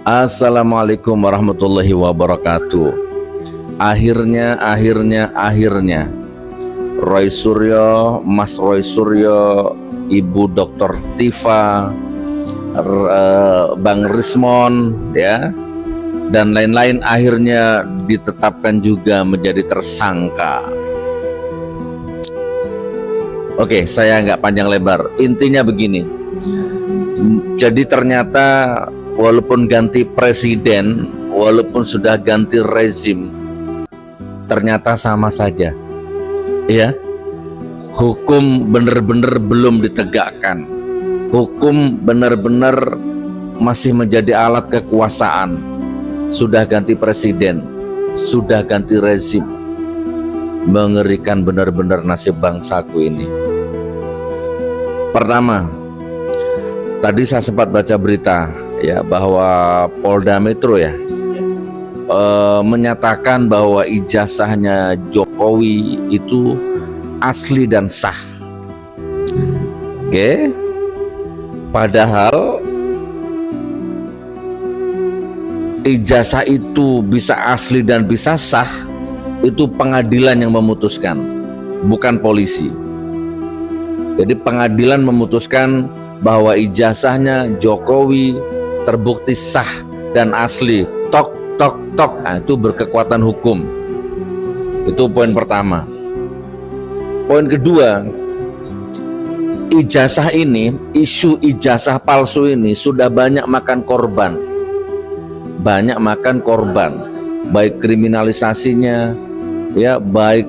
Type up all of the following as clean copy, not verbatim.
Assalamualaikum warahmatullahi wabarakatuh. Akhirnya Roy Suryo, Mas Roy Suryo, Ibu Dr. Tifa, Bang Rismon, ya, dan lain-lain akhirnya ditetapkan juga menjadi tersangka. Oke, saya nggak panjang lebar. Intinya begini. Jadi ternyata walaupun ganti presiden, walaupun sudah ganti rezim, ternyata sama saja, ya. Hukum benar-benar belum ditegakkan. Hukum benar-benar masih menjadi alat kekuasaan. Sudah ganti presiden, sudah ganti rezim. Mengerikan benar-benar nasib bangsaku ini. Pertama, tadi saya sempat baca berita, ya, bahwa Polda Metro, ya, menyatakan bahwa ijazahnya Jokowi itu asli dan sah. Oke. Padahal ijazah itu bisa asli dan bisa sah, itu pengadilan yang memutuskan, bukan polisi. Jadi pengadilan memutuskan bahwa ijazahnya Jokowi terbukti sah dan asli, tok. Nah, itu berkekuatan hukum. Itu poin pertama. Poin kedua, ijazah ini, isu ijazah palsu ini sudah banyak makan korban. Banyak makan korban, baik kriminalisasinya, ya, baik,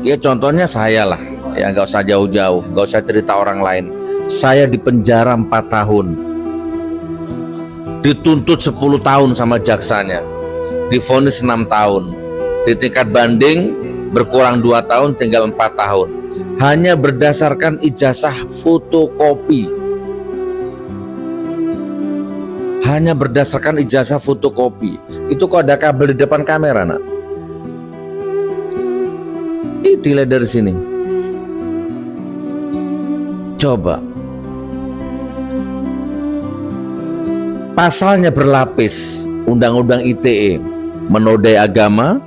ya, contohnya saya lah, ya, nggak usah jauh-jauh, nggak usah cerita orang lain. Saya di penjara 4 tahun, dituntut 10 tahun sama jaksanya, divonis 6 tahun, di tingkat banding berkurang 2 tahun, tinggal 4 tahun, hanya berdasarkan ijazah fotokopi. Hanya berdasarkan ijazah fotokopi. Itu kok ada kabel di depan kamera, nak? Ini dilihat dari sini. Coba. Pasalnya berlapis. Undang-undang ITE, menodai agama,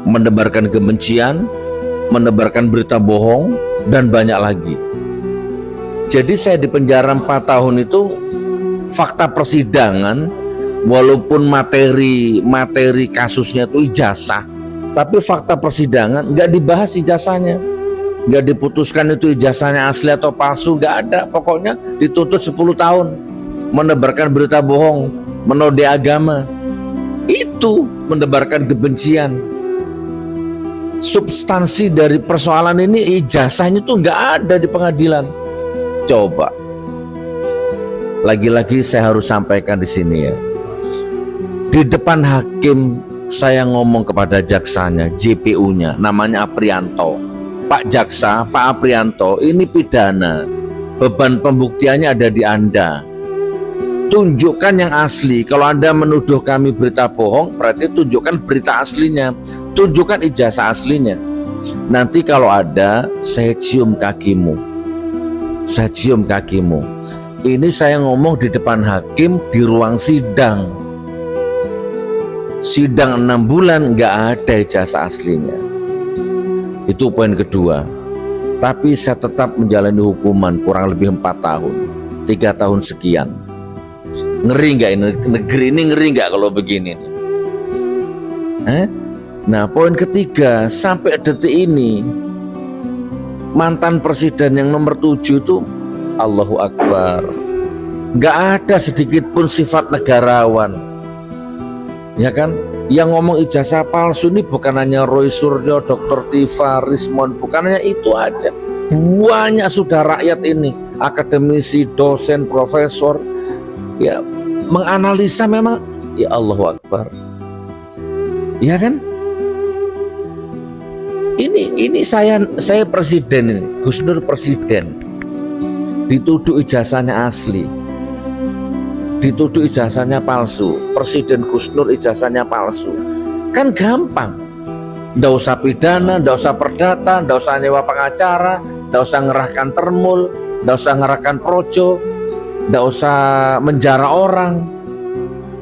menebarkan kebencian, menebarkan berita bohong, dan banyak lagi. Jadi saya di penjara 4 tahun itu, fakta persidangan, walaupun materi kasusnya itu ijazah, tapi fakta persidangan nggak dibahas ijazahnya, nggak diputuskan itu ijazahnya asli atau palsu, nggak ada. Pokoknya dituntut 10 tahun, menebarkan berita bohong, menodai agama, itu menebarkan kebencian. Substansi dari persoalan ini, ijazahnya tuh nggak ada di pengadilan. Coba. Lagi-lagi saya harus sampaikan di sini, ya. Di depan hakim saya ngomong kepada jaksanya, JPU-nya, namanya Aprianto. Pak Jaksa, Pak Aprianto, ini pidana. Beban pembuktiannya ada di Anda. Tunjukkan yang asli. Kalau Anda menuduh kami berita bohong, berarti tunjukkan berita aslinya. Tunjukkan ijazah aslinya. Nanti kalau ada, saya cium kakimu. Saya cium kakimu. Ini saya ngomong di depan hakim di ruang sidang. Sidang 6 bulan nggak ada ijazah aslinya. Itu poin kedua. Tapi saya tetap menjalani hukuman kurang lebih 4 tahun, 3 tahun sekian. Ngeri nggak ini? Negeri ini ngeri nggak kalau begini? Nah, poin ketiga, sampai detik ini mantan presiden yang nomor 7 itu, Allahu Akbar, nggak ada sedikit pun sifat negarawan, ya kan? Yang ngomong ijazah palsu ini bukan hanya Roy Suryo, Dr. Tifa, Rismon, bukan hanya itu aja. Banyak sudah rakyat ini, akademisi, dosen, profesor, ya, menganalisa memang, ya Allahu Akbar, ya kan? Ini saya presiden ini, Gus Nur presiden, dituduh ijazahnya asli, dituduh ijazahnya palsu. Presiden Gus Nur ijazahnya palsu, kan gampang. Nggak usah pidana, nggak usah perdata, nggak usah nyewa pengacara, nggak usah ngerahkan termul, nggak usah ngerahkan projo, nggak usah menjara orang.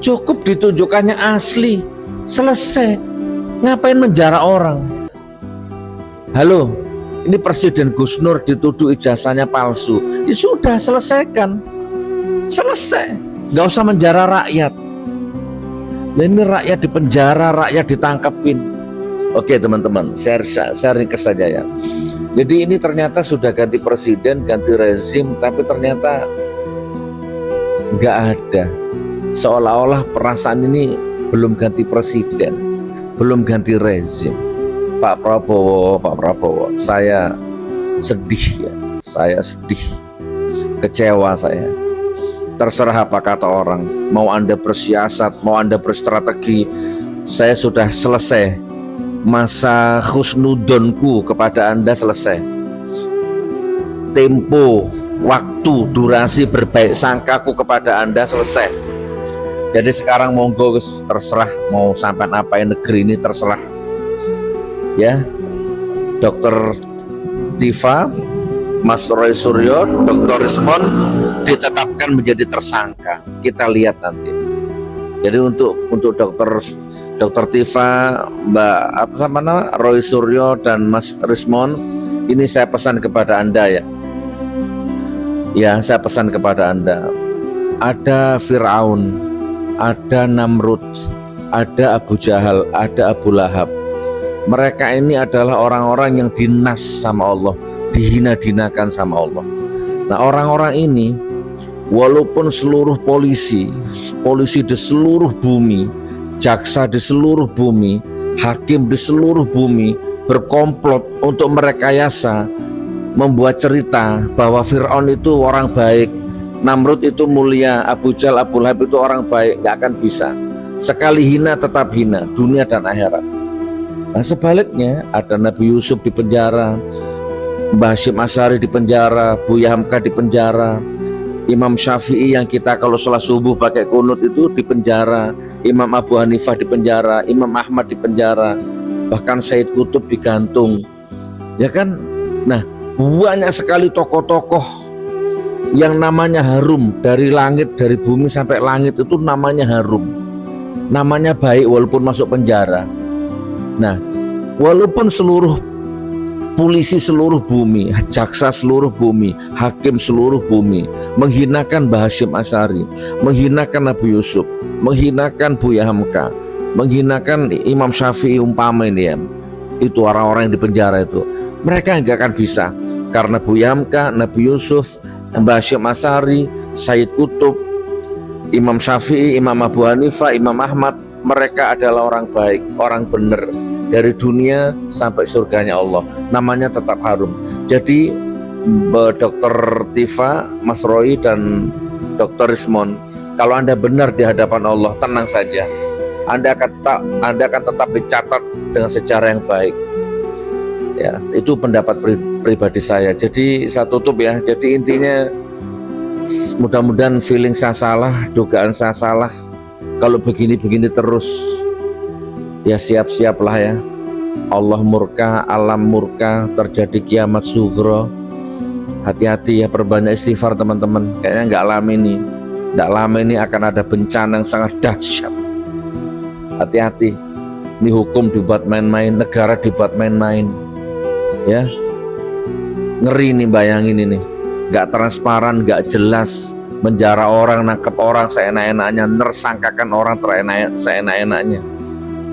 Cukup ditunjukkannya asli, selesai. Ngapain menjara orang? Halo, ini Presiden Gus Nur dituduh ijazahnya palsu. Ya sudah, selesaikan. Selesai. Gak usah menjara rakyat. Nah, ini rakyat dipenjara, rakyat ditangkepin. Oke teman-teman, sharing ke saja ya. Jadi ini ternyata sudah ganti presiden, ganti rezim, tapi ternyata nggak ada. Seolah-olah perasaan ini belum ganti presiden, belum ganti rezim. Pak Prabowo, saya sedih ya, saya sedih, kecewa saya. Terserah apa kata orang, mau Anda bersiasat, mau Anda berstrategi, saya sudah selesai. Masa husnudonku kepada Anda selesai. Tempo, waktu, durasi berbaik sangkaku kepada Anda selesai. Jadi sekarang monggo terserah mau sampai ngapain negeri ini, terserah. Ya, Dr. Tifa, Mas Roy Suryo, Dr. Rismon ditetapkan menjadi tersangka. Kita lihat nanti. Jadi untuk Dr. Tifa, Mbak Roy Suryo dan Mas Rismon, ini saya pesan kepada Anda ya. Ya, saya pesan kepada Anda. Ada Fir'aun, ada Namrud, ada Abu Jahal, ada Abu Lahab. Mereka ini adalah orang-orang yang dinas sama Allah, dihina-dinakan sama Allah. Nah, orang-orang ini walaupun seluruh polisi di seluruh bumi, jaksa di seluruh bumi, hakim di seluruh bumi berkomplot untuk merekayasa, membuat cerita bahwa Fir'aun itu orang baik, Namrud itu mulia, Abu Jahal, Abu Lahab itu orang baik, nggak akan bisa. Sekali hina tetap hina, dunia dan akhirat. Nah sebaliknya ada Nabi Yusuf di penjara, Mbah Hasyim Asy'ari di penjara, Buya Hamka di penjara, Imam Syafi'i yang kita kalau sholat subuh pakai kunut itu di penjara, Imam Abu Hanifah di penjara, Imam Ahmad di penjara, bahkan Said Qutb digantung, ya kan? Nah banyak sekali tokoh-tokoh yang namanya harum dari langit, dari bumi sampai langit itu namanya harum, namanya baik walaupun masuk penjara. Nah walaupun seluruh polisi seluruh bumi, jaksa seluruh bumi, hakim seluruh bumi menghinakan Mbah Hasyim Asy'ari, menghinakan Nabi Yusuf, menghinakan Buya Hamka, menghinakan Imam Syafi'i umpama ini ya, itu orang-orang yang di penjara itu, mereka nggak akan bisa, karena Buya Hamka, Nabi Yusuf, Mbah Hasyim Asy'ari, Said Qutb, Imam Syafi'i, Imam Abu Hanifah, Imam Ahmad, mereka adalah orang baik, orang benar, dari dunia sampai surganya Allah, namanya tetap harum. Jadi Dr. Tifa, Mas Roy dan Dr. Rismon, kalau Anda benar di hadapan Allah, tenang saja, Anda akan tetap dicatat dengan sejarah yang baik. Ya, itu pendapat pribadi saya. Jadi saya tutup ya. Jadi intinya mudah-mudahan feeling saya salah, dugaan saya salah. Kalau begini-begini terus, ya siap-siaplah ya. Allah murka, alam murka, terjadi kiamat sughra. Hati-hati ya, perbanyak istighfar teman-teman. Kayaknya nggak lama ini akan ada bencana yang sangat dahsyat. Hati-hati. Ini hukum dibuat main-main, negara dibuat main-main. Ya, ngeri nih, bayangin ini. Nggak transparan, nggak jelas. Menjara orang, nangkep orang seenak-enaknya, nersangkakan orang seenak-enaknya.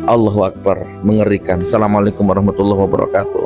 Allahu Akbar, mengerikan. Assalamualaikum warahmatullahi wabarakatuh.